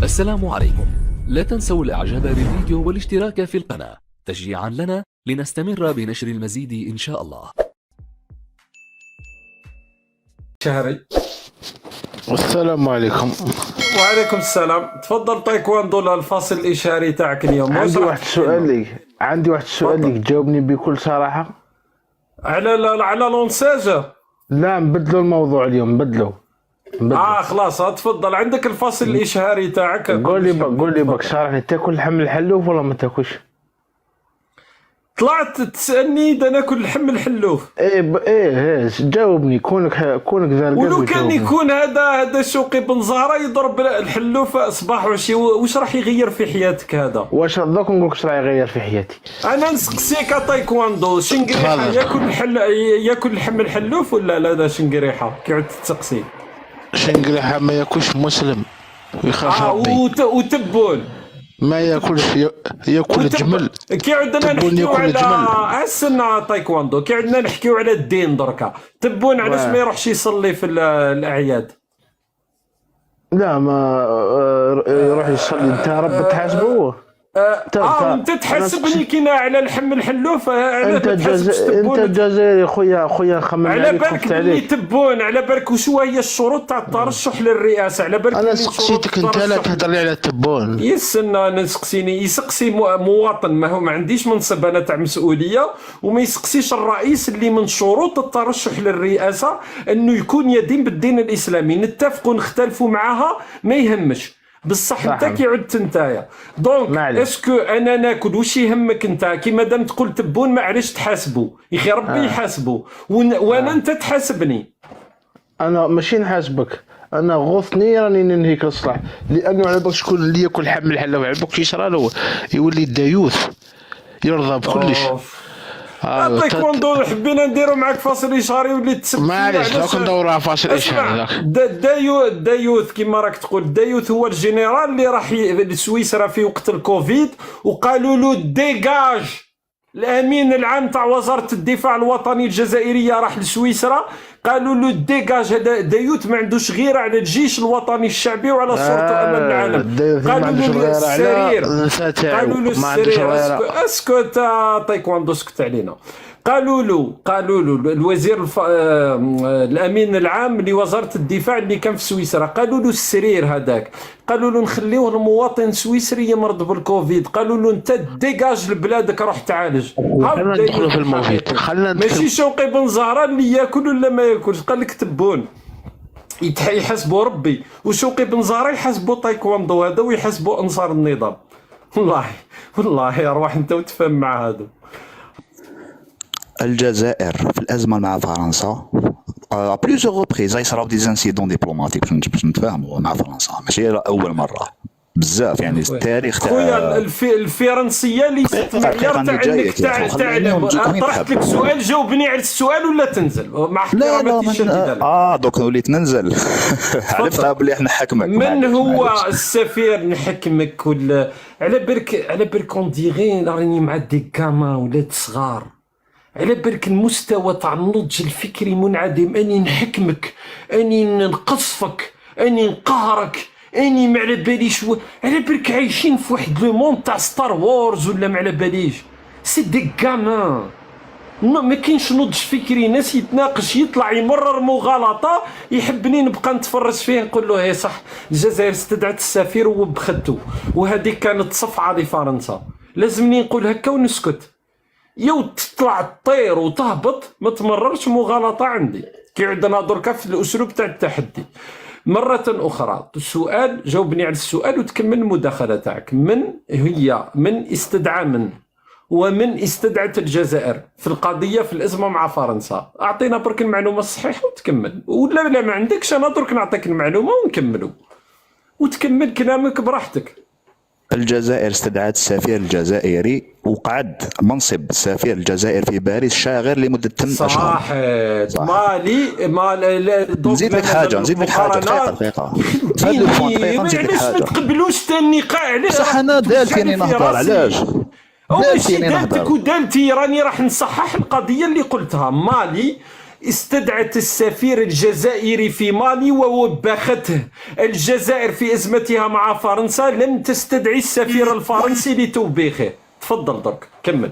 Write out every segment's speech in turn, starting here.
السلام عليكم. لا تنسوا الاعجاب بالفيديو والاشتراك في القناة تشجيعا لنا لنستمر بنشر المزيد ان شاء الله. شهري. السلام عليكم. وعليكم السلام. تفضل تايكواندو الفاصل الاشاري تاعك اليوم. عندي واحد السؤال ليك جاوبني بكل صراحة. على لونساج. لا نبدلوا الموضوع اليوم نبدلوا. خلاص تفضل عندك الفاصل الاشاري تاعك. قول لي بك شرحني، تاكل لحم الحلوف ولا ما تاكلش؟ طلعت تسالني اذا ناكل لحم الحلوف. ايه جاوبني. كونك زرقاء. ولو كان يكون هذا شوقي بن زهره يضرب الحلوف صباح وعشي، واش راح يغير في حياتك هذا؟ واش دوك نقول لك راح يغير في حياتي؟ انا نسقسيك تايكواندو، شنقريحه ياكل لحم الحلوف ولا لا؟ شنقريحه كي عدت تسقسي شنقريحه ما ياكلش مسلم ويخاف ربي. وتبون ما ياكلش ياكل الجمل. كي عندنا نحكيو على السنة تايكواندو، كي عندنا نحكيو على الدين دركا. تبون علاش ما يروحش يصلي في الاعياد؟ لا ما يروح يصلي. انت رب تحاسبه. انت تحاسبني كينا على لحم الحلوف. انت الجزائري خويا نخمم على بالك اللي تبون. على بالك وشو هي الشروط تاع الترشح للرئاسه؟ على بالك انا سقسيتك انت لا تهضر لي على التبون. يسنى انا يسقسي مواطن. ما عنديش منصب انا تاع مسؤوليه، وما يسقسيش الرئيس اللي من شروط الترشح للرئاسه انه يكون يدين بالدين الاسلامي. نتفقوا نختلفوا معاها ما يهمش، بصح انت كي عدت نتايا دونك اسكو انا ناكل واش يهمك انت؟ كي مادام تقول تبون ما علاش تحاسبوا يا اخي؟ ربي يحاسبوا وانا انت تحاسبني. انا ماشي نحاسبك، انا غوثني راني ننهيك الصلاح، لانه على بالك شكون اللي ياكل لحم الحلوف على بالك كي يشرى يولي الديوث يرضى بكلش. تايكواندو حبينا نديرو معاك فاصل اشاري وليت تسب. معليش دوك ندورها فاصل اشاري. الدايوث كيما راك تقول. الدايوث هو الجنرال اللي راح لسويسرا في وقت الكوفيد وقالوا له ديجاج. الامين العام تاع وزاره الدفاع الوطني الجزائريه راح لسويسرا، قالوا له ديجاج. هذا دايوث ما عندوش غيره على الجيش الوطني الشعبي وعلى صورته امام العالم. قالوا له السرير. قالوا له السرير. اسكت تايكواندو اسكت علينا. قالوا له الوزير الامين العام لوزاره الدفاع اللي كان في سويسرا، قالوا له السرير هذاك، قالوا له نخليوه المواطن سويسري يمرض بالكوفيد، قالوا له انت ديجاج لبلادك روح تعالج. خلينا ندخلوا في الموفيد. ماشي شوقي بن زهره اللي ياكل ولا ما ياكلش. قال لك تبون يحاسبوا ربي، وشوقي بن زهره يحاسبوا تايكواندو هذا ويحاسبوا انصار النظام. والله روح انت وتفهم مع هذا. الجزائر في الأزمة مع فرنسا بليزيغ ريبريز يصراو دي انسيدون ديبلوماتيك باش نتفاهموا مع فرنسا، ماشي أول مرة، بزاف يعني التاريخ تاع خويا. الفرنسيه ليست معيار تاع انك تعلم. طرحت لك سؤال جاوبني على السؤال ولا تنزل مع احتراماتي الشديده. دوك وليت ننزل. عرفتها بلي احنا حكمك. من هو السفير نحكمك ولا على بالك اون ديغي راني مع دي كاما ولاد صغار. على بالك المستوى تاع النضج الفكري منعدم. اني نحكمك، اني نقصفك، اني نقهرك، اني ما على باليش. على بالك عايشين في واحد لو موند تاع ستار وورز ولا ما على باليش؟ سي دي كامان. ما كاينش نضج فكري. ناس يتناقش يطلع يمرر مغالطه يحبني نبقى نتفرج فيه نقول له هي صح. الجزائر استدعت السفير وبخدته، وهذه كانت صفعه لفرنسا. لازمني نقول هكا ونسكت. يو تطلع تطير وتهبط ما تمررش مغالطه عندي. كي عندنا دركا في الاسلوب تاع التحدي. مرة أخرى السؤال، جاوبني على السؤال وتكمل المداخلة تاعك. من استدعى ومن استدعت الجزائر في القضية في الأزمة مع فرنسا؟ أعطينا برك المعلومة الصحيحة وتكمل، ولا ما عندكش أنا درك نعطيك المعلومة ونكملوا وتكمل كلامك براحتك. الجزائر استدعت السفير الجزائري وقعد منصب السفير الجزائر في باريس شاغر لمدة 8 أشهر. مالي نزيد لك حاجة دقيقة. علاش ما تقبلوش النقاش؟ علاش صح انا دالتيني نهضر علاش؟ ماشي دالتك ودالتي، راني راح نصحح القضية اللي قلتها. مالي استدعت السفير الجزائري في مالي ووبخته. الجزائر في أزمتها مع فرنسا لم تستدعي السفير الفرنسي لتوبيخه. تفضل درك كمل.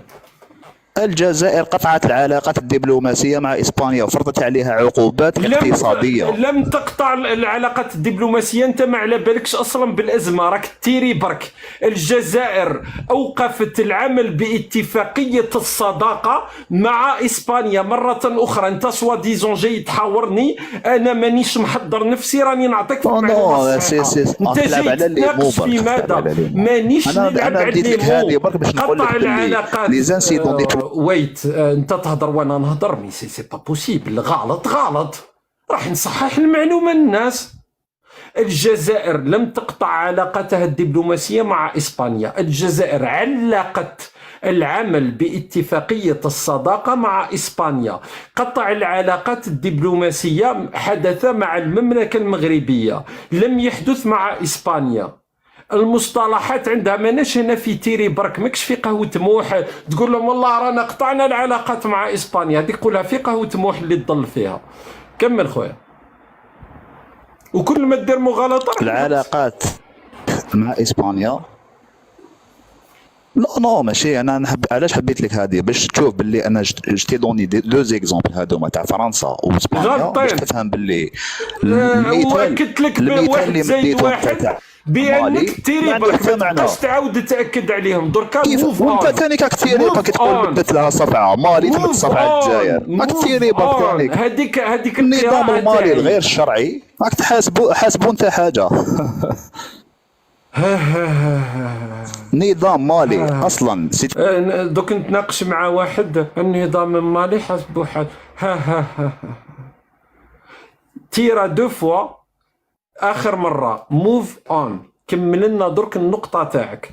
الجزائر قطعت العلاقات الدبلوماسية مع إسبانيا وفرضت عليها عقوبات اقتصادية. لم تقطع العلاقات الدبلوماسية. أنت ما على بالكش أصلا بالأزمة، راك تيري برك. الجزائر أوقفت العمل باتفاقية الصداقة مع إسبانيا مرة أخرى. أنت سوا ديزون جاي تحاورني، أنا مانيش محضر نفسي، راني نعطيك المعلومة الصحيحة. أنت جاي تناقش في ماذا؟ مانيش نلعب على الليمو. قطع العلاقات. ويت انت تهضر وانا نهضر، مي سي با بوسيبل. غلط راح نصحح المعلومه للناس. الجزائر لم تقطع علاقتها الدبلوماسيه مع اسبانيا. الجزائر علقت العمل باتفاقيه الصداقه مع اسبانيا. قطع العلاقات الدبلوماسيه حدث مع المملكه المغربيه، لم يحدث مع اسبانيا. المصطلحات عندها ماناش هنا في تيري برك، ماكش في قهوة موح تقول لهم والله رانا قطعنا العلاقات مع اسبانيا، هذيك قولها في قهوة موح اللي تضل فيها. كمل خويا. وكل ما دير مغالطة العلاقات مع اسبانيا لا ماشي. انا نحب علاش حبيت لك هذه باش تشوف باللي انا جتي دوني دو زيكزامبل هذوما تاع فرنسا واسبانيا باش تفهم باللي وأكدت لك بواحد زايد واحد بانك تيري برك ما تبقاش تعاود تاكد عليهم دركا. وانت ثاني كاك تيري برك تقول بدت لها صفعه مالي تبدل صفعه الجزائر، راك تيري برك ثاني هذيك النظام المالي الغير الشرعي راك حاسبوا انت حاجه. نظام مالي اصلا دوك نتناقش مع واحد النظام المالي حاسبو حال تيرا دو فوا. اخر مره موف اون. كمل لنا درك النقطه تاعك.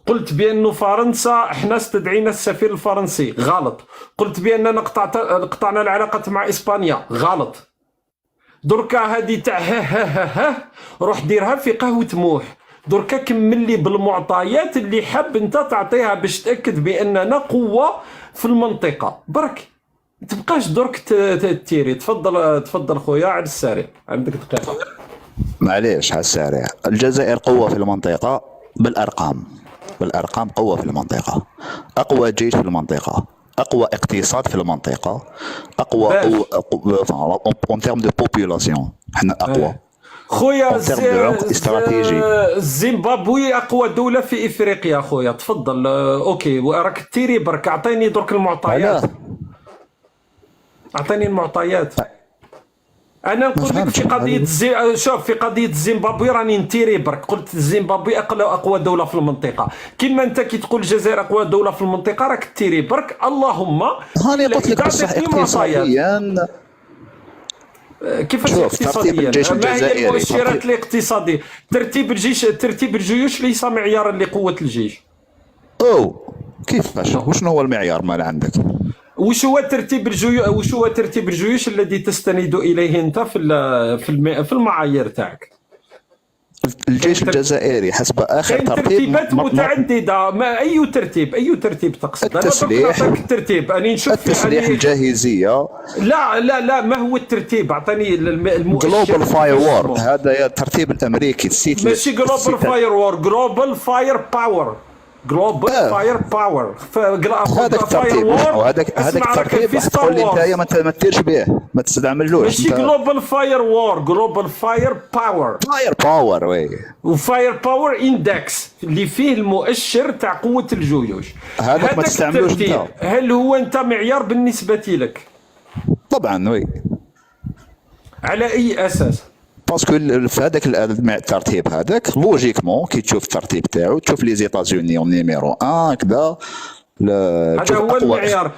قلت بانه فرنسا احنا استدعينا السفير الفرنسي، غلط. قلت باننا قطعنا العلاقات مع اسبانيا، غلط. دركا هذه تاع روح ديرها في قهوه موح. دركا كمل لي بالمعطيات اللي حاب انت تعطيها باش تاكد باننا قوه في المنطقه برك. ما تبقاش درك تيري. تفضل خويا على السريع، عندك دقيقه. معليش على السريع. الجزائر قوه في المنطقه بالارقام قوه في المنطقه، اقوى جيش في المنطقه، اقوى اقتصاد في المنطقه، اقوى اون تيرم دو بوبولاسيون حنا اقوى خويا. استراتيجي. زيمبابوي اقوى دوله في افريقيا خويا. تفضل. اوكي راك تيري برك. اعطيني درك المعطيات. اعطيني المعطيات. انا نقول لك في قضيه شوف في قضيه زيمبابوي راني نتيري برك. قلت زيمبابوي اقوى دوله في المنطقه. كيما انت كي تقول الجزائر اقوى دوله في المنطقه راك تيري برك. اللهم هاني قلت لك بصح اقتصاديا كيفاش اقتصاديا؟ ما هي المؤشرات الاقتصاديه؟ ترتيب الجيوش ليس معيارا لقوه الجيش. كيفاش؟ وشنو هو المعيار مال عندك؟ وش هو ترتيب الجيوش الذي تستند اليه انت في المعايير تاعك؟ الجيش الجزائري حسب اخر ترتيب. ترتيبات متعدده. ما اي ترتيب تقصد؟ التسليح. الترتيب اني نشوف التسليح، الجاهزيه. لا ما هو الترتيب؟ اعطيني المؤشر. جلوبال فاير وور، هذا الترتيب الامريكي. السيت ماشي جلوبال فاير وور، جلوبال فاير باور. جلوبال فاير باور. هذاك الترتيب وهذاك الترتيب راح تقول لي انت ما تديرش به، ما تستعملوش. ماشي جلوبال فاير وور، جلوبال فاير باور. وي. وفاير باور اندكس اللي فيه المؤشر تاع قوه الجيوش. هذاك ما تستعملوش انت. هل هو انت معيار بالنسبه لك؟ طبعا وي. على اي اساس؟ باسكو في هذاك الترتيب هذاك لوجيكمون كي تشوف الترتيب تاعو تشوف لي زيتازوني نيميرو 1 كذا. هذا هو المعيار.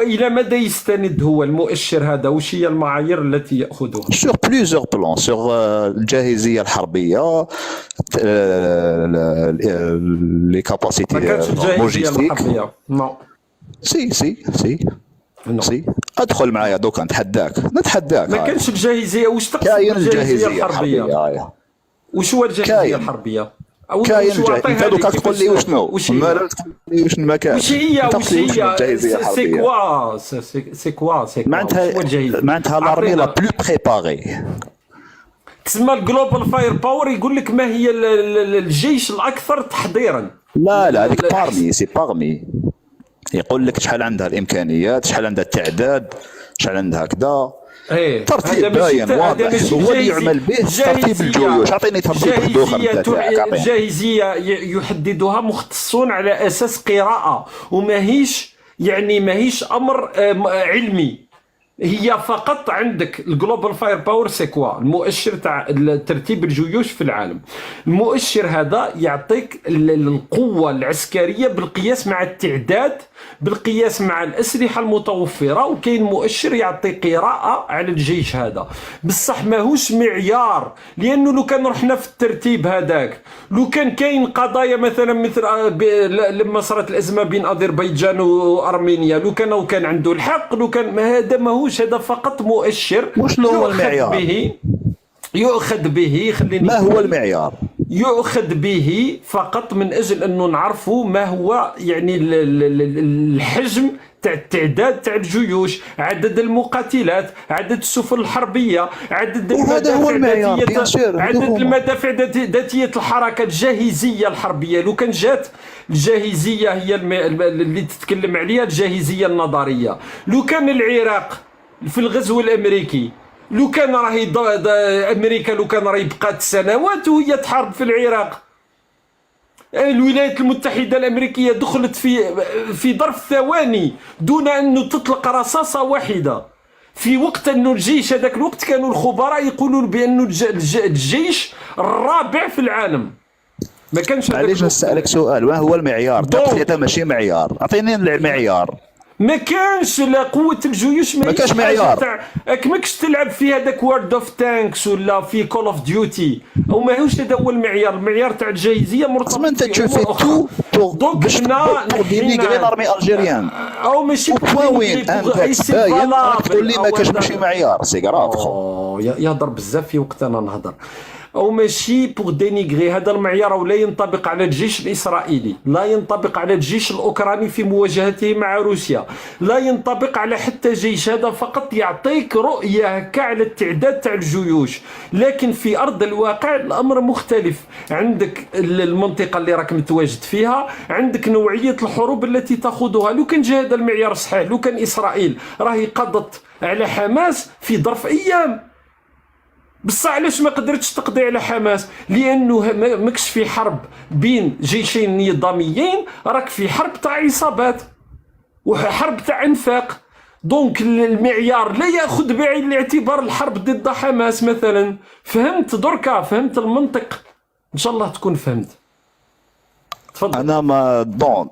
الى مدى يستند هو المؤشر هذا؟ وش هي المعايير التي ياخذها؟ سور بليزيور بلان، سور الجاهزيه الحربيه، لي كاباسيتي لوجيستيك. نو سي ادخل معايا دوكا نتحداك. ما كانش الجاهزيه. واش تقصد كاين الجاهزيه الحربيه؟ وش هو الجاهزيه الحربيه؟ كاين وش عطيه انت هذه؟ دوكا تقول لي وشنو وش هي؟ ما لا تقول لي واش المكان وش هي أنت وش قلت لي هي الجاهزيه سي الحربيه كوا سي كوا شو هو الجاهزية؟ معناتها لارمي لا بلو بريباري. تسمى الجلوبال فاير باور، يقول لك ما هي الجيش الاكثر تحضيرا. لا هذيك بارمي سي بارمي، يقول لك شحال عندها الامكانيات، شحال عندها التعداد، شحال عندها كذا. ايه ترتيب باين واضح هو اللي يعمل به ترتيب الجيوش. اعطيني ترتيب واحد اخر انت تاعك. جاهزيه يحددها مختصون على اساس قراءه، وماهيش يعني ماهيش امر علمي. هي فقط عندك الجلوبال فاير باور سي كوا المؤشر تاع ترتيب الجيوش في العالم. المؤشر هذا يعطيك القوة العسكرية بالقياس مع التعداد، بالقياس مع الأسلحة المتوفرة، وكاين مؤشر يعطي قراءة على الجيش هذا. بصح ماهوش معيار، لأنه لو كان رحنا في الترتيب هذاك، لو كان كاين قضايا مثلا مثل لما صارت الأزمة بين أذربيجان وأرمينيا، لو كان عنده الحق، لو كان هذا ماهوش، هذا فقط مؤشر. وشنو هو المعيار؟ يؤخذ به خليني ما هو المعيار؟ يؤخذ به فقط من أجل أنه نعرفوا ما هو يعني الحجم تاع التعداد تاع الجيوش، عدد المقاتلات، عدد السفن الحربية، عدد المدافع ذاتية الحركة، الجاهزية الحربية. لو كان جات الجاهزية هي اللي تتكلم عليها، الجاهزية النظرية. لو كان العراق في الغزو الأمريكي، لو كان راهي امريكا لو كان راهي بقات سنوات وهي تحارب في العراق، الولايات المتحده الامريكيه دخلت في ظرف ثواني دون ان تطلق رصاصه واحده، في وقت انه الجيش هذاك الوقت كانوا الخبراء يقولون بانه الجيش الرابع في العالم. ما كانش. معليش نسالك سؤال، ما هو المعيار؟ هذا ماشي معيار، اعطيني المعيار. ما كانش لا قوة الجيوش، ما كانش معيار. ماكش تلعب في هذاك وورد اوف تانكس ولا في كول اوف ديوتي، او ماهوش هذا هو المعيار. المعيار تاع الجاهزية مرتبط. ما انت تشوفي تو دونك هنا دينيغري لارمي الجيريان، او ماشي وين انت باين تقول لي ما كاش ماشي معيار. سي غراف يهضر بزاف في وقت انا نهضر. أو ماشي بوغ دينيغري، هذا المعيار ولا ينطبق على الجيش الإسرائيلي، لا ينطبق على الجيش الأوكراني في مواجهته مع روسيا، لا ينطبق على حتى جيش. هذا فقط يعطيك رؤية هكا على التعداد تاع الجيوش، لكن في أرض الواقع الأمر مختلف. عندك المنطقة اللي راك متواجد فيها، عندك نوعية الحروب التي تخوضها. لو كان جا هذا المعيار صحيح، لو كان إسرائيل راهي قضت على حماس في ظرف أيام، بصح علاش ما قدرتش تقضي على حماس؟ لانه ماكش في حرب بين جيشين نظاميين، راك في حرب تاع عصابات وحرب تاع انفاق. دونك المعيار لا ياخذ بعين الاعتبار الحرب ضد حماس مثلا. فهمت دركا؟ فهمت المنطق؟ ان شاء الله تكون فهمت. تفضل. انا ما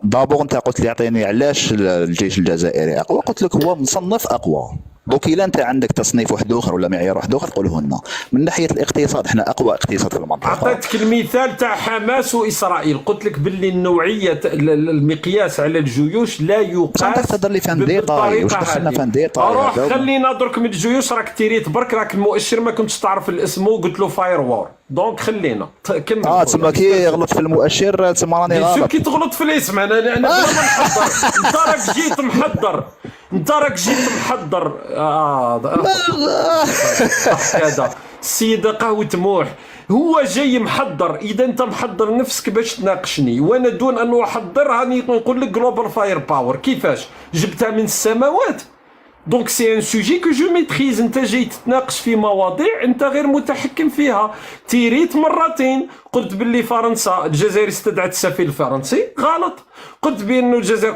دابور انت قلت لي اعطيني علاش الجيش الجزائري اقوى، قلت لك هو مصنف اقوى. دوك الا انت عندك تصنيف واحد اخر ولا معيار واحد اخر قوله لنا. من ناحيه الاقتصاد احنا اقوى اقتصاد في المنطقه. عطيتك المثال تاع حماس واسرائيل، قلت لك باللي النوعيه المقياس على الجيوش لا يقاس. انت تهضر لي فان ديتاي، واش دخلنا فان ديتاي؟ روح خلينا درك من الجيوش، راك تيريت برك، راك المؤشر ما كنتش تعرف الاسم وقلت له فاير وور. دونك خلينا كمل. تسمى كي يغلط في المؤشر تسمى راني غلط. كي تغلط في الاسم انا بلا ما نحضر. انت راك جيت محضر، انت راك جيت محضر. هذا السيدة قهوة موح هو جاي محضر. اذا انت محضر نفسك باش تناقشني وانا دون ان احضر راني نقول لك جلوبال فاير باور كيفاش جبتها من السماوات. دونك سي ان سوجي كو جو ميتريز. انت جاي تتناقش في مواضيع انت غير متحكم فيها. تيريت مرتين، قلت باللي فرنسا الجزائر استدعت السفير الفرنسي، غلط. قلت بانه الجزائر